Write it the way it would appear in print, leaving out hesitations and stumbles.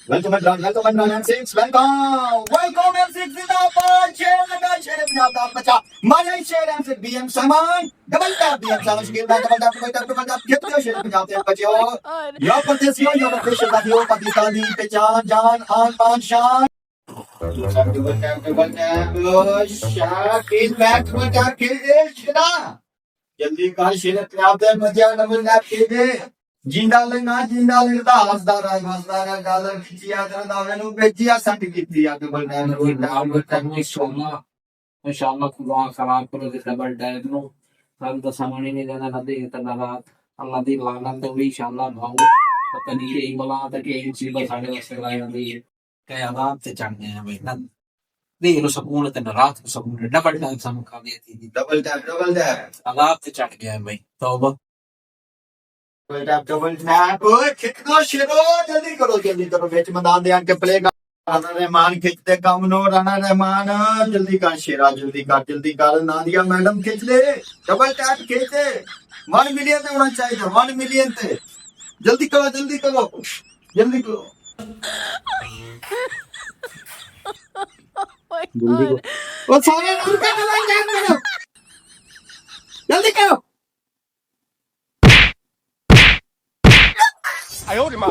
Welcome everyone, M6, welcome M6 जिंदाबाद शेर लगा शेर पंजाब दा बच्चा मारे शेर M6 BM सामान डबल टैप BM सामान शकील दा डबल टैप कितने शेर पंजाब दे बच्चों यो परदेसियों यो ऑपरेशन दा यो पाकिस्तान दी पहचान जान आन पान शान double tap Shakil back double tap खेल शेरा जल्दी कर शेर पंजाब दे बच्चा डबल टैप खेल जिंदा लेना हसदार डॉलर खिचिया दावे बेचिया सट की डबल टैप इंशाल्लाह खुदा खराब करो ते डबल टैप नु हम तो समझ ही नहीं देना ना दे इतना रात अल्लाह दी लानत तो इंशाल्लाह भाऊ पता नहीं ये बला तक ये चीज साढ़े वास्ते लाई होंदी है के आराम से चढ़ गए हैं भाई ना दे लो सुकून ते रात को सुकून डबल टैप सम खा दी थी डबल टैप आराम से चढ़ गए हैं भाई तौबा डबल टैप ओए कितना शेरो जल्दी करो मैच मैदान दे आके प्ले कर राना रहमान खिंचते कम नो राना रहमान जल्दी कर नादिया मैडम खिंच ले डबल टैप खिंचे 1 मिलियन ते होना चाहिए 1 मिलियन ते जल्दी करो ओ सारे लोग का डबल टैप करो जल्दी करो 哎呦我的妈！